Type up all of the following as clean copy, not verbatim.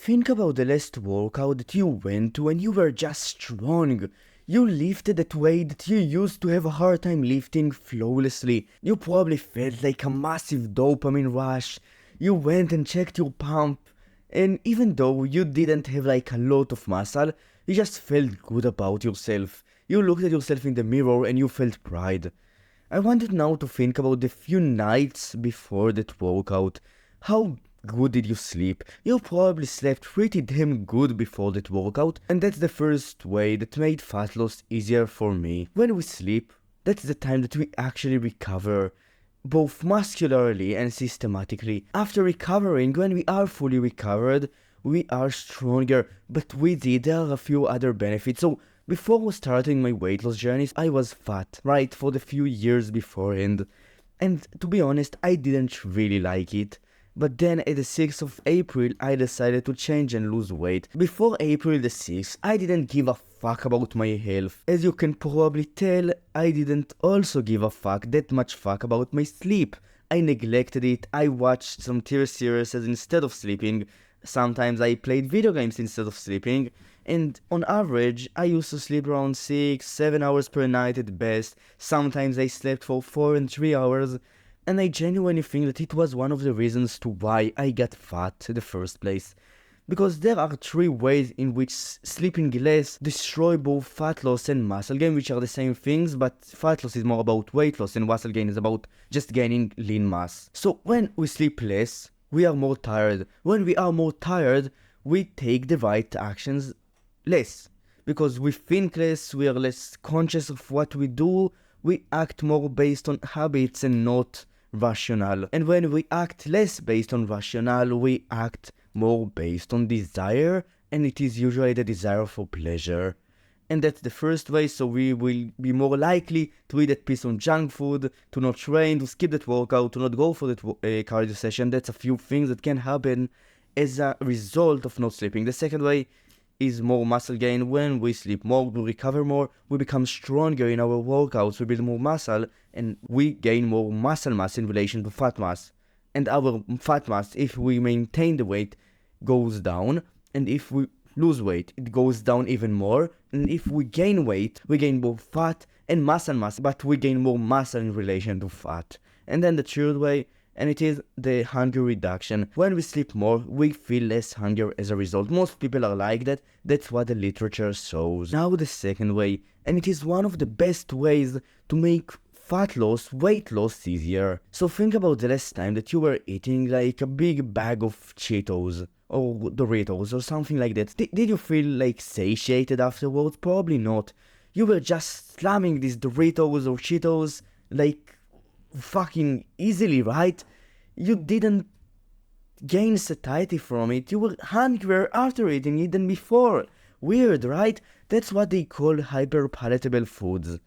Think about the last workout that you went to and you were just strong. You lifted that weight that you used to have a hard time lifting flawlessly. You probably felt like a massive dopamine rush. You went and checked your pump. And even though you didn't have like a lot of muscle, you just felt good about yourself. You looked at yourself in the mirror and you felt pride. I wanted now to think about the few nights before that workout. How good did you sleep? You probably slept pretty damn good before that workout, and that's the first way that made fat loss easier for me. When we sleep, that's the time that we actually recover, both muscularly and systematically. After recovering, when we are fully recovered, we are stronger, but with it there are a few other benefits. So before starting my weight loss journeys, I was fat, right, for the few years beforehand. And to be honest, I didn't really like it. But then at the 6th of April, I decided to change and lose weight. Before April the 6th, I didn't give a fuck about my health. As you can probably tell, I didn't also give a fuck, that much fuck, about my sleep. I neglected it. I watched some TV series instead of sleeping. Sometimes I played video games instead of sleeping. And on average, I used to sleep around 6-7 hours per night at best. Sometimes I slept for 4 and 3 hours. And I genuinely think that it was one of the reasons to why I got fat in the first place. Because there are 3 ways in which sleeping less destroy both fat loss and muscle gain, which are the same things, but fat loss is more about weight loss and muscle gain is about just gaining lean mass. So when we sleep less, we are more tired. When we are more tired, we take the right actions less. Because we think less, we are less conscious of what we do, we act more based on habits and not rational. And when we act less based on rational, we act more based on desire, and it is usually the desire for pleasure. And that's the first way, so we will be more likely to eat that piece of junk food, to not train, to skip that workout, to not go for that cardio session. That's a few things that can happen as a result of not sleeping. The second way is more muscle gain. When we sleep more, we recover more, we become stronger in our workouts, we build more muscle, and we gain more muscle mass in relation to fat mass. And our fat mass, if we maintain the weight, goes down, and if we lose weight, it goes down even more. And if we gain weight, we gain both fat and muscle mass, but we gain more muscle in relation to fat. And then the third way, and it is the hunger reduction. When we sleep more, we feel less hunger as a result. Most people are like that. That's what the literature shows. Now the second way, and it is one of the best ways to make fat loss, weight loss easier. So think about the last time that you were eating like a big bag of Cheetos or Doritos or something like that. Did you feel like satiated afterwards? Probably not. You were just slamming these Doritos or Cheetos like fucking easily, right? You didn't gain satiety from it. You were hungrier after eating it than before. Weird, right? That's what they call hyperpalatable foods.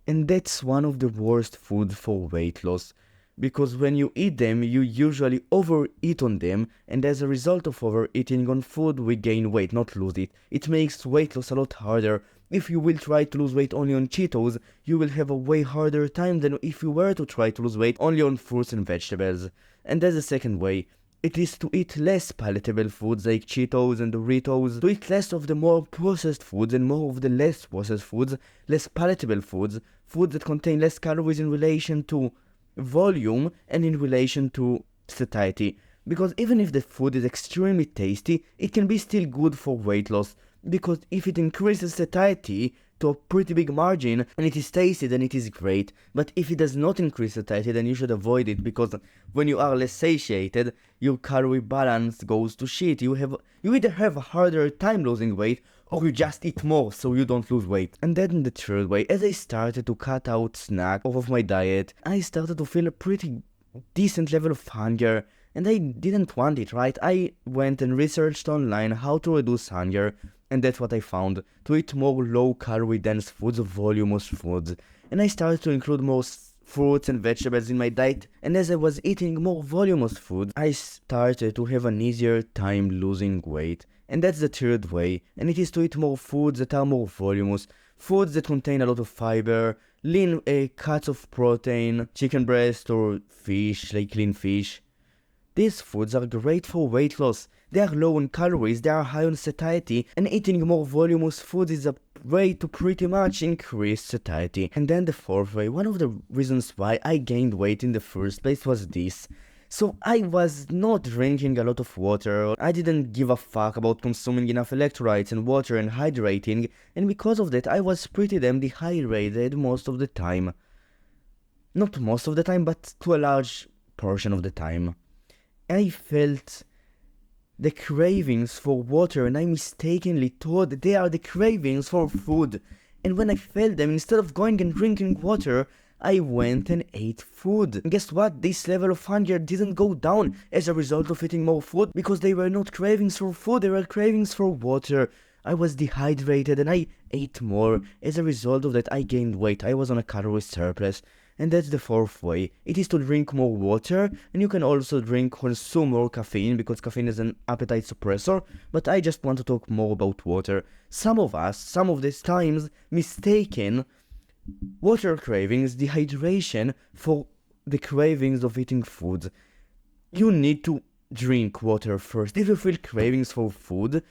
And that's one of the worst foods for weight loss. Because when you eat them, you usually overeat on them, and as a result of overeating on food, we gain weight, not lose it. It makes weight loss a lot harder. If you will try to lose weight only on Cheetos, you will have a way harder time than if you were to try to lose weight only on fruits and vegetables. And that's the second way. It is to eat less palatable foods like Cheetos and Doritos, to eat less of the more processed foods and more of the less processed foods, less palatable foods, foods that contain less calories in relation to volume and in relation to satiety. Because even if the food is extremely tasty, it can be still good for weight loss. Because if it increases satiety to a pretty big margin and it is tasty, then it is great. But if it does not increase satiety, then you should avoid it, because when you are less satiated, your calorie balance goes to shit. You either have a harder time losing weight, or you just eat more so you don't lose weight. And then the third way, as I started to cut out snacks off of my diet, I started to feel a pretty decent level of hunger. And I didn't want it, right? I went and researched online how to reduce hunger, and that's what I found. To eat more low-calorie dense foods or voluminous foods. And I started to include more fruits and vegetables in my diet, and as I was eating more voluminous food, I started to have an easier time losing weight. And that's the third way, and it is to eat more foods that are more voluminous. Foods that contain a lot of fiber, lean cuts of protein, chicken breast or fish, like lean fish. These foods are great for weight loss. They are low on calories, they are high on satiety, and eating more voluminous foods is a way to pretty much increase satiety. And then the fourth way, one of the reasons why I gained weight in the first place was this. So I was not drinking a lot of water, I didn't give a fuck about consuming enough electrolytes and water and hydrating, and because of that I was pretty damn dehydrated most of the time. Not most of the time, but to a large portion of the time. I felt the cravings for water and I mistakenly thought that they are the cravings for food. And when I felt them, instead of going and drinking water, I went and ate food. And guess what? This level of hunger didn't go down as a result of eating more food, because they were not cravings for food, they were cravings for water. I was dehydrated and I ate more. As a result of that, I gained weight. I was on a calorie surplus. And that's the fourth way. It is to drink more water, and you can also consume more caffeine, because caffeine is an appetite suppressor, but I just want to talk more about water. Some of us, some of these times, mistaken water cravings, dehydration, for the cravings of eating food. You need to drink water first. If you feel cravings for food,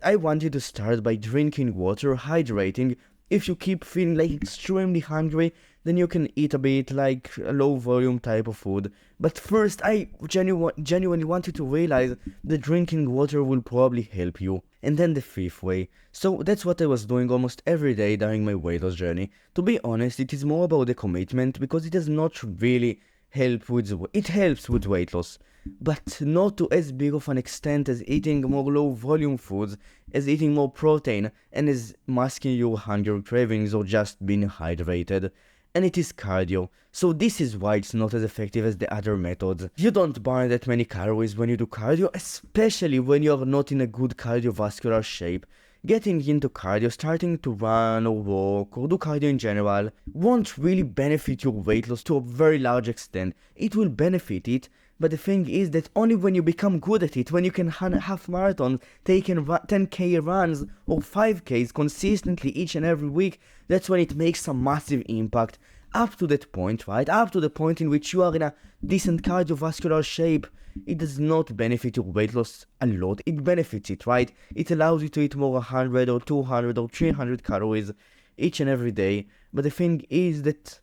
I want you to start by drinking water, hydrating. If you keep feeling like extremely hungry, then you can eat a bit like a low volume type of food. But first, I genuinely want you to realize that drinking water will probably help you. And then the fifth way. So that's what I was doing almost every day during my weight loss journey. To be honest, it is more about the commitment, because it does not really help with, it helps with weight loss, but not to as big of an extent as eating more low volume foods, as eating more protein, and as masking your hunger cravings or just being hydrated. And it is cardio. So this is why it's not as effective as the other methods. You don't burn that many calories when you do cardio, especially when you're not in a good cardiovascular shape. Getting into cardio, starting to run or walk or do cardio in general, won't really benefit your weight loss to a very large extent. It will benefit it, but the thing is that only when you become good at it, when you can half marathons, take 10k runs or 5ks consistently each and every week, that's when it makes a massive impact. Up to that point, right? Up to the point in which you are in a decent cardiovascular shape, it does not benefit your weight loss a lot. It benefits it, right? It allows you to eat more 100 or 200 or 300 calories each and every day. But the thing is that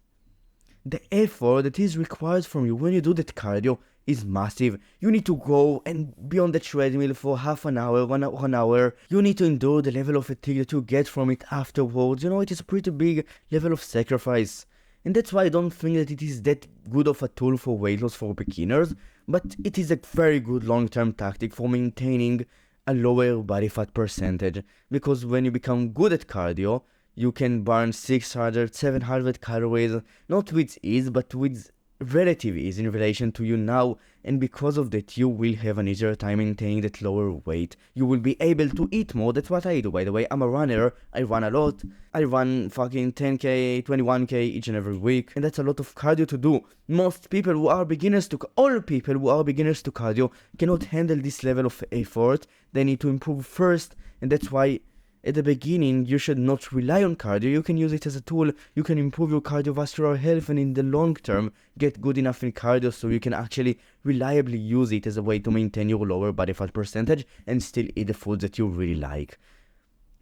the effort that is required from you when you do that cardio is massive. You need to go and be on the treadmill for half an hour, 1 hour. You need to endure the level of fatigue that you get from it afterwards. You know, it is a pretty big level of sacrifice. And that's why I don't think that it is that good of a tool for weight loss for beginners, but it is a very good long-term tactic for maintaining a lower body fat percentage, because when you become good at cardio, you can burn 600, 700 calories, not with ease, but with relative ease in relation to you now, and because of that you will have an easier time maintaining that lower weight. You will be able to eat more. That's what I do, by the way. I'm a runner, I run a lot. I run fucking 10k, 21k each and every week, and that's a lot of cardio to do. Most people who are beginners to, all people who are beginners to cardio cannot handle this level of effort. They need to improve first, and that's why at the beginning, you should not rely on cardio. You can use it as a tool. You can improve your cardiovascular health, and in the long term, get good enough in cardio so you can actually reliably use it as a way to maintain your lower body fat percentage and still eat the foods that you really like.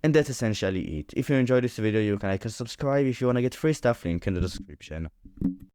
And that's essentially it. If you enjoyed this video, you can like and subscribe. If you want to get free stuff, link in the description.